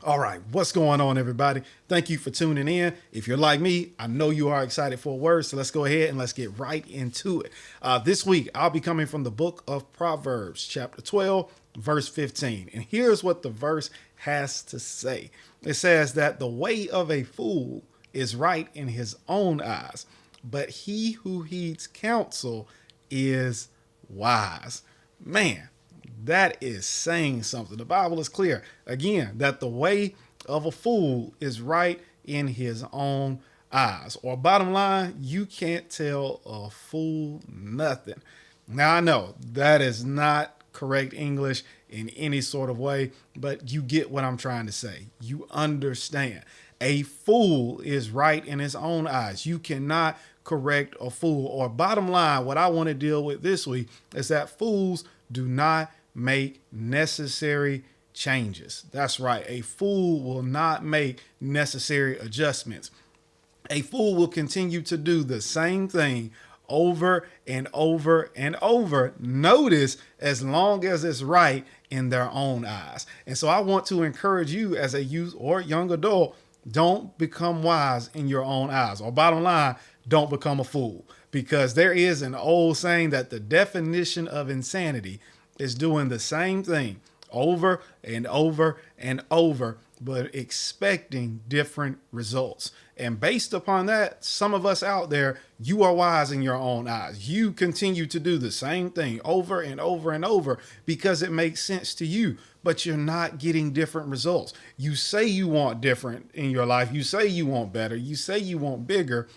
All right, what's going on, everybody? Thank you for tuning in. If you're like me, I know you are excited for a word, so let's go ahead and let's get right into it. This week, I'll be coming from the book of Proverbs, chapter 12, verse 15. And here's what the verse has to say. It says that the way of a fool is right in his own eyes, but he who heeds counsel is wise. Man, that is saying something. The Bible is clear, again, that the way of a fool is right in his own eyes. Or, bottom line, you can't tell a fool nothing. Now, I know that is not correct English in any sort of way, but you get what I'm trying to say. You understand. A fool is right in his own eyes. You cannot correct a fool. Or, bottom line, what I want to deal with this week is that fools do not make necessary changes. That's right. A fool will not make necessary adjustments. A fool will continue to do the same thing over and over and over. Notice, as long as it's right in their own eyes. And so I want to encourage you as a youth or young adult, don't become wise in your own eyes. Or, bottom line, don't become a fool. Because there is an old saying that the definition of insanity is doing the same thing over and over and over, but expecting different results. And based upon that, some of us out there, you are wise in your own eyes. You continue to do the same thing over and over and over because it makes sense to you, but you're not getting different results. You say you want different in your life. You say you want better. You say you want bigger,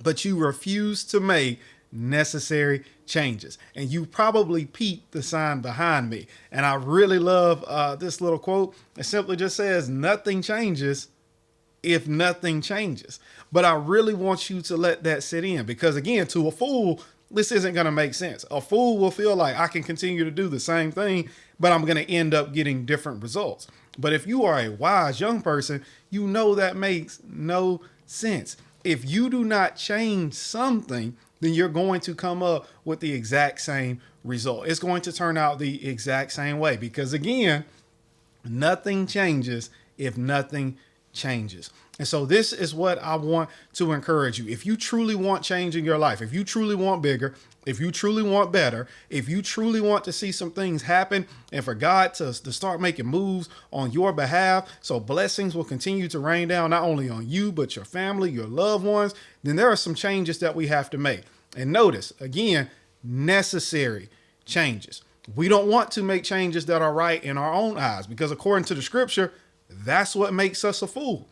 but you refuse to make necessary changes. And you probably peeped the sign behind me. And I really love this little quote. It simply just says, nothing changes if nothing changes. But I really want you to let that sit in because, again, to a fool, this isn't going to make sense. A fool will feel like I can continue to do the same thing, but I'm going to end up getting different results. But if you are a wise young person, you know that makes no sense. If you do not change something, then you're going to come up with the exact same result. It's going to turn out the exact same way because, again, nothing changes if nothing changes. And so this is what I want to encourage you. If you truly want change in your life, if you truly want bigger, if you truly want better, if you truly want to see some things happen and for God to start making moves on your behalf so blessings will continue to rain down not only on you, but your family, your loved ones, then there are some changes that we have to make. And notice, again, necessary changes. We don't want to make changes that are right in our own eyes because according to the scripture, that's what makes us a fool.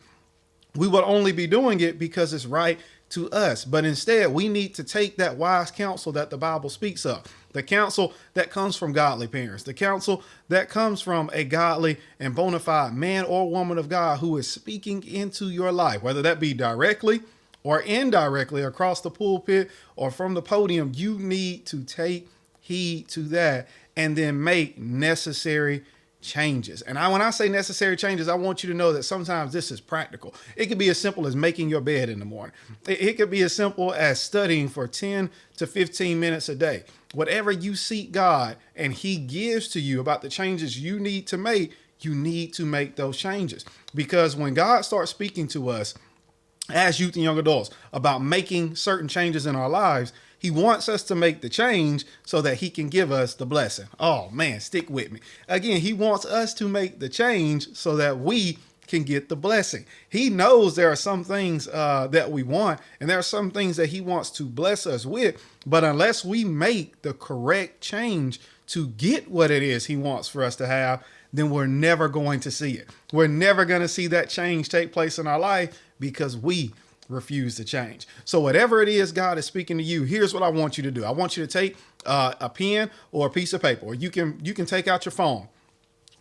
We will only be doing it because it's right to us. But instead, we need to take that wise counsel that the Bible speaks of, the counsel that comes from godly parents, the counsel that comes from a godly and bona fide man or woman of God who is speaking into your life, whether that be directly or indirectly across the pulpit or from the podium. You need to take heed to that and then make necessary changes. And when I say necessary changes, I want you to know that sometimes this is practical. It could be as simple as making your bed in the morning. It could be as simple as studying for 10 to 15 minutes a day. Whatever you seek God and he gives to you about the changes you need to make those changes. Because when God starts speaking to us as youth and young adults about making certain changes in our lives, he wants us to make the change so that he can give us the blessing. Oh man, stick with me. Again, he wants us to make the change so that we can get the blessing. He knows there are some things that we want, and there are some things that he wants to bless us with. But unless we make the correct change to get what it is he wants for us to have, then we're never going to see it. We're never going to see that change take place in our life because we refuse to change. So whatever it is God is speaking to you, here's what I want you to do. I want you to take a pen or a piece of paper, or you can take out your phone,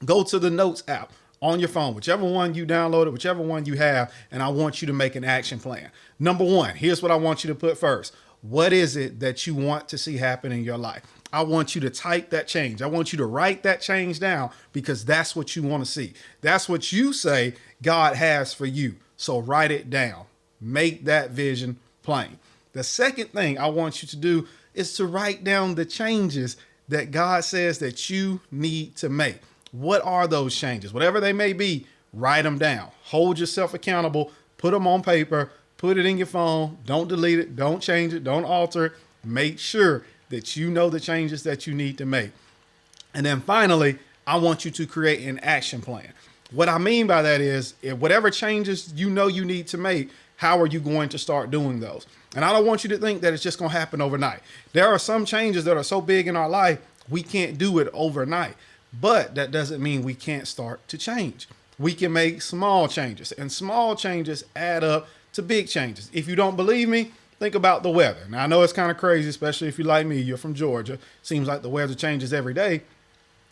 go to the notes app on your phone, whichever one you downloaded, whichever one you have, and I want you to make an action plan. Number one, here's what I want you to put first. What is it that you want to see happen in your life? I want you to type that change. I want you to write that change down because that's what you want to see. That's what you say God has for you. So write it down. Make that vision plain. The second thing I want you to do is to write down the changes that God says that you need to make. What are those changes? Whatever they may be, write them down. Hold yourself accountable. Put them on paper. Put it in your phone. Don't delete it. Don't change it. Don't alter it. Make sure that you know the changes that you need to make. And then finally, I want you to create an action plan. What I mean by that is, if whatever changes you know you need to make, how are you going to start doing those? And I don't want you to think that it's just going to happen overnight. There are some changes that are so big in our life, we can't do it overnight. But that doesn't mean we can't start to change. We can make small changes, and small changes add up to big changes. If you don't believe me, think about the weather. Now, I know it's kind of crazy, especially if you're like me, you're from Georgia. Seems like the weather changes every day.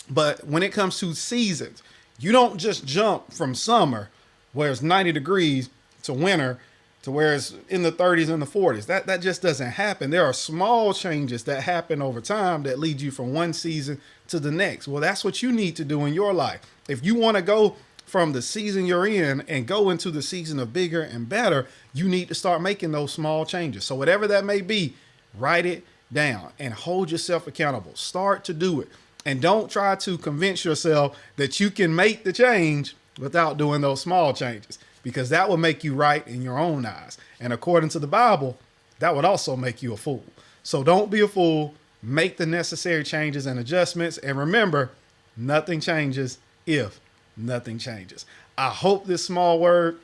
But when it comes to seasons, you don't just jump from summer where it's 90 degrees to winter to where it's in the 30s and the 40s. That just doesn't happen. There are small changes that happen over time that lead you from one season to the next. Well, that's what you need to do in your life. If you want to go from the season you're in and go into the season of bigger and better, you need to start making those small changes. So whatever that may be, write it down and hold yourself accountable. Start to do it. And don't try to convince yourself that you can make the change without doing those small changes, because that will make you right in your own eyes. And according to the Bible, that would also make you a fool. So don't be a fool. Make the necessary changes and adjustments. And remember, nothing changes if nothing changes. I hope this small word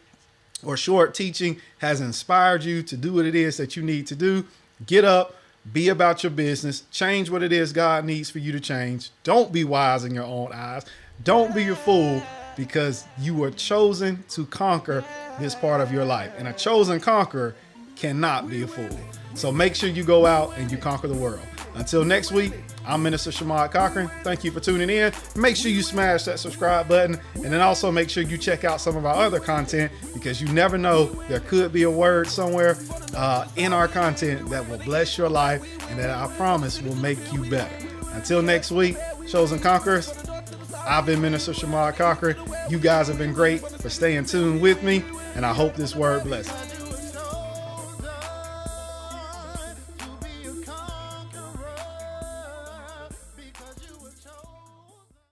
or short teaching has inspired you to do what it is that you need to do. Get up, be about your business, change what it is God needs for you to change. Don't be wise in your own eyes. Don't be a fool, because you were chosen to conquer this part of your life. And a chosen conqueror cannot be a fool. So make sure you go out and you conquer the world. Until next week, I'm Minister Shamad Cochran. Thank you for tuning in. Make sure you smash that subscribe button, and then also make sure you check out some of our other content, because you never know, there could be a word somewhere in our content that will bless your life and that I promise will make you better. Until next week, Chosen Conquerors, I've been Minister Shamad Cochran. You guys have been great for staying tuned with me, and I hope this word blesses.